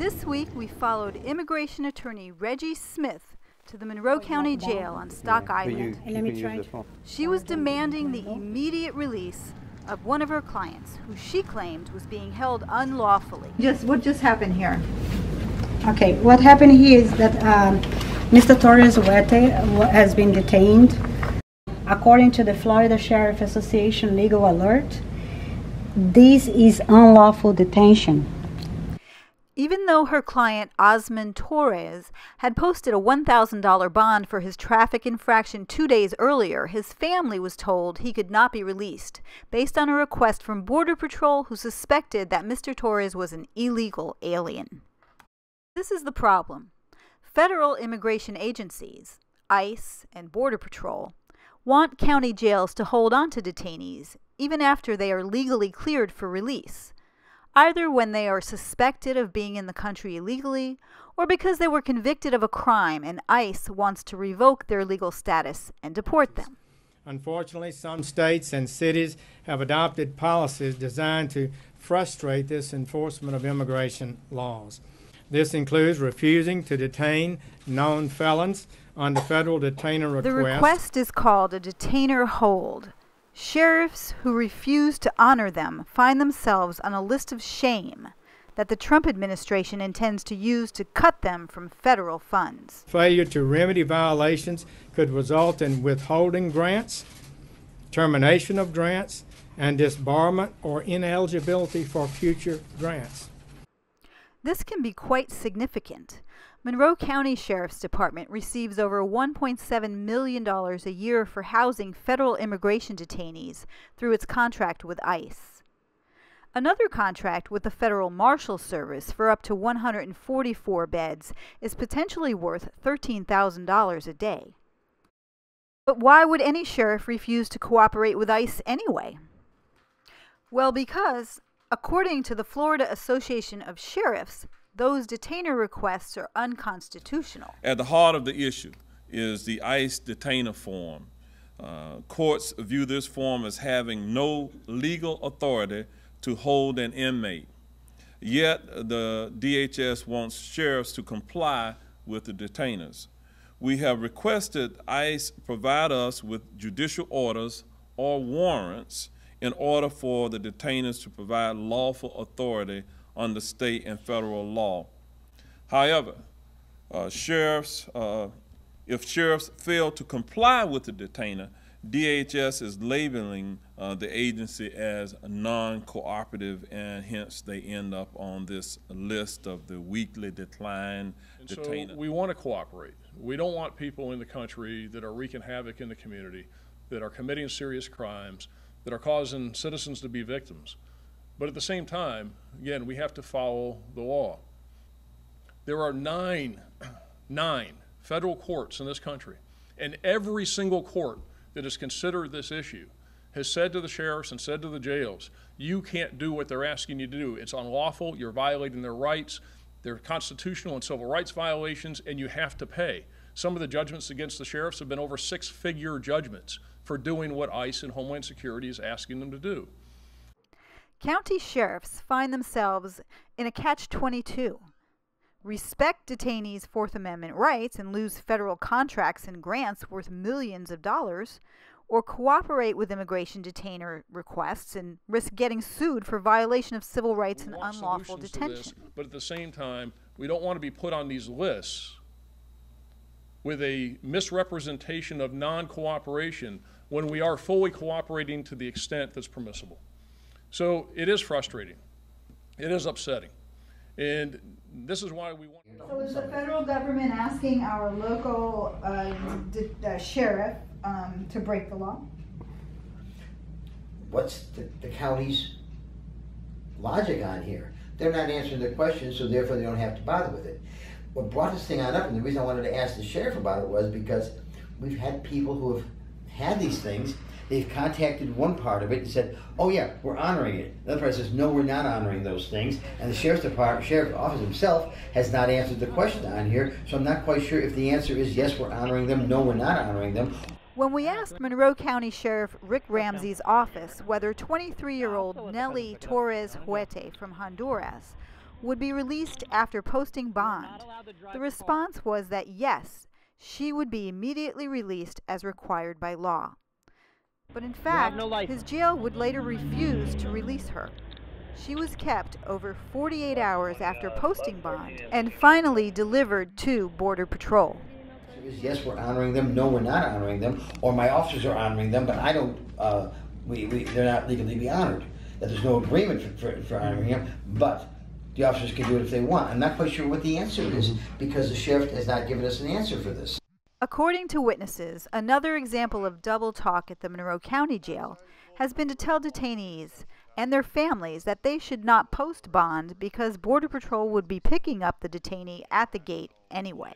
This week, we followed immigration attorney Reggie Smith to the Monroe County Jail on Stock Island. She was demanding the immediate release of one of her clients, who she claimed was being held unlawfully. What just happened here? Okay, what happened here is that Mr. Torres Huete has been detained. According to the Florida Sheriff Association Legal Alert, this is unlawful detention. Even though her client Osman Torres had posted a $1,000 bond for his traffic infraction 2 days earlier, his family was told he could not be released based on a request from Border Patrol, who suspected that Mr. Torres was an illegal alien. This is the problem. Federal immigration agencies, ICE and Border Patrol, want county jails to hold on to detainees even after they are legally cleared for release, either when they are suspected of being in the country illegally or because they were convicted of a crime and ICE wants to revoke their legal status and deport them. Unfortunately, some states and cities have adopted policies designed to frustrate this enforcement of immigration laws. This includes refusing to detain known felons under federal detainer request. The request is called a detainer hold. Sheriffs who refuse to honor them find themselves on a list of shame that the Trump administration intends to use to cut them from federal funds. Failure to remedy violations could result in withholding grants, termination of grants, and disbarment or ineligibility for future grants. This can be quite significant. Monroe County Sheriff's Department receives over $1.7 million a year for housing federal immigration detainees through its contract with ICE. Another contract with the Federal Marshal Service for up to 144 beds is potentially worth $13,000 a day. But why would any sheriff refuse to cooperate with ICE anyway? Well, because, according to the Florida Association of Sheriffs, those detainer requests are unconstitutional. At the heart of the issue is the ICE detainer form. Courts view this form as having no legal authority to hold an inmate. Yet the DHS wants sheriffs to comply with the detainers. We have requested ICE provide us with judicial orders or warrants in order for the detainers to provide lawful authority under state and federal law. However, if sheriffs fail to comply with the detainer, DHS is labeling the agency as non-cooperative, and hence they end up on this list of the weekly decline detainer. So we want to cooperate. We don't want people in the country that are wreaking havoc in the community, that are committing serious crimes, that are causing citizens to be victims. But at the same time, again, we have to follow the law. There are nine federal courts in this country, and every single court that has considered this issue has said to the sheriffs and said to the jails, you can't do what they're asking you to do. It's unlawful, you're violating their rights, they're constitutional and civil rights violations, and you have to pay. Some of the judgments against the sheriffs have been over six-figure judgments for doing what ICE and Homeland Security is asking them to do. County sheriffs find themselves in a catch-22. Respect detainees' Fourth Amendment rights and lose federal contracts and grants worth millions of dollars, or cooperate with immigration detainer requests and risk getting sued for violation of civil rights and unlawful detention. But at the same time, we don't want to be put on these lists with a misrepresentation of non-cooperation when we are fully cooperating to the extent that's permissible. So it is frustrating. It is upsetting. And this is why we want to... So is the federal government asking our local sheriff to break the law? What's the county's logic on here? They're not answering the question, so therefore they don't have to bother with it. What brought this thing on up, and the reason I wanted to ask the sheriff about it, was because we've had people who have had these things. They've contacted one part of it and said, oh yeah, we're honoring it. Another part says, no, we're not honoring those things. And the sheriff's office himself has not answered the question on here, so I'm not quite sure if the answer is yes, we're honoring them, no, we're not honoring them. When we asked Monroe County Sheriff Rick Ramsey's office whether 23-year-old Nelly Torres Huete from Honduras would be released after posting bond. The response was that yes, she would be immediately released as required by law. But in fact, his jail would later refuse to release her. She was kept over 48 hours after posting bond and finally delivered to Border Patrol. Yes, we're honoring them. No, we're not honoring them. Or my officers are honoring them, but I don't. They're not legally be honored. That there's no agreement for honoring them, but the officers can do it if they want. I'm not quite sure what the answer is because the sheriff has not given us an answer for this. According to witnesses, another example of double talk at the Monroe County Jail has been to tell detainees and their families that they should not post bond because Border Patrol would be picking up the detainee at the gate anyway.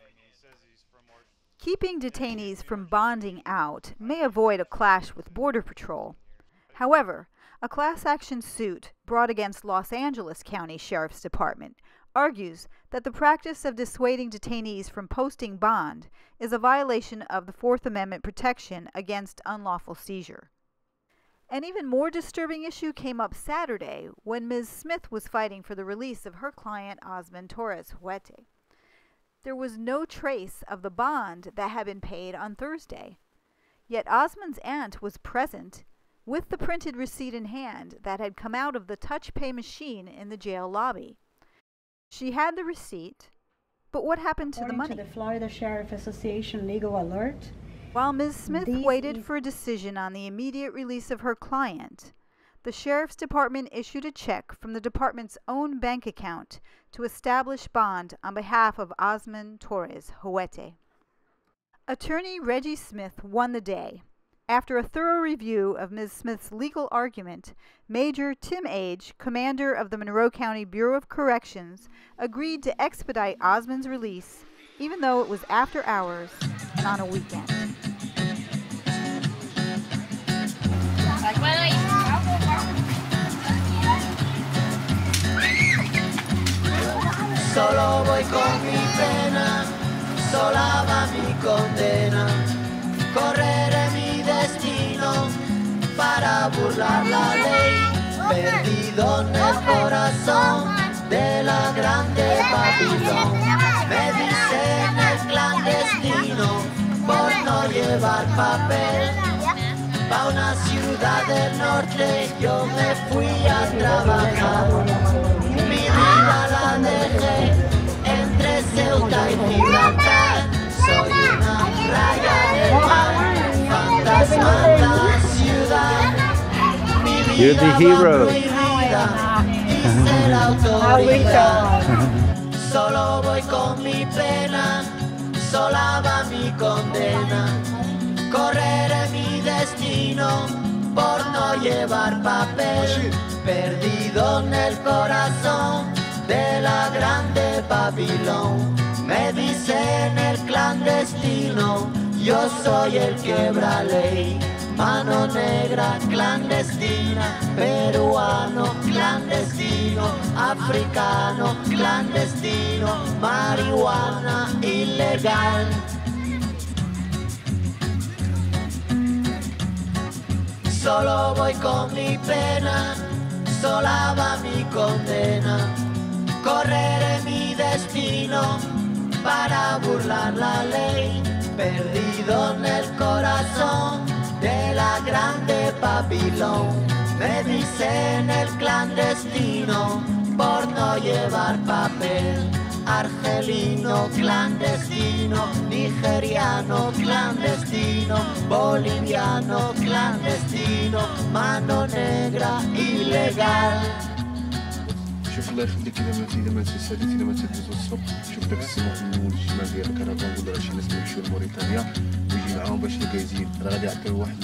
Keeping detainees from bonding out may avoid a clash with Border Patrol. However, a class action suit brought against Los Angeles County Sheriff's Department argues that the practice of dissuading detainees from posting bond is a violation of the Fourth Amendment protection against unlawful seizure. An even more disturbing issue came up Saturday when Ms. Smith was fighting for the release of her client Osman Torres Huete. There was no trace of the bond that had been paid on Thursday. Yet Osman's aunt was present with the printed receipt in hand that had come out of the touch pay machine in the jail lobby. She had the receipt, but what happened to the money? According to the Florida Sheriff Association legal alert, while Ms. Smith waited for a decision on the immediate release of her client, the Sheriff's Department issued a check from the department's own bank account to establish bond on behalf of Osman Torres Huete. Attorney Reggie Smith won the day. After a thorough review of Ms. Smith's legal argument, Major Tim Age, commander of the Monroe County Bureau of Corrections, agreed to expedite Osman's release, even though it was after hours and on a weekend. Solo voy con mi pena, sola va mi condena. Correré mi destino para burlar la ley, perdido en el corazón de la grande Babilón. Me dicen el clandestino por no llevar papel. Pa' una ciudad del norte yo me fui a trabajar. Mi vida la dejé entre Ceuta y Gibraltar. Soy una raya del mar, fantasma en la ciudad. Mi vida va prohibida, dice la autoridad. Solo voy con mi pena, sola va mi condena. Correré mi destino por no llevar papel, perdido en el corazón de la grande Babilón. Me dicen el clandestino, yo soy el quebra ley. Mano negra clandestina, peruano clandestino, africano clandestino, marihuana ilegal. Solo voy con mi pena, sola va mi condena. Correré mi destino para burlar la ley, perdido en el corazón de la grande Babilón. Me dicen el clandestino por no llevar papel. Argelino clandestino, nigeriano clandestino, boliviano clandestino, mano negra ilegal. شوف الله يخليك اذا ما تسالي اذا ما تدوز الصبح شوف داك السماح من الشمال ديال الكرفان ولا شي ناس يمشيو لموريتانيا ويجي معاهم باش الكازين راه غادي يعطيو واحد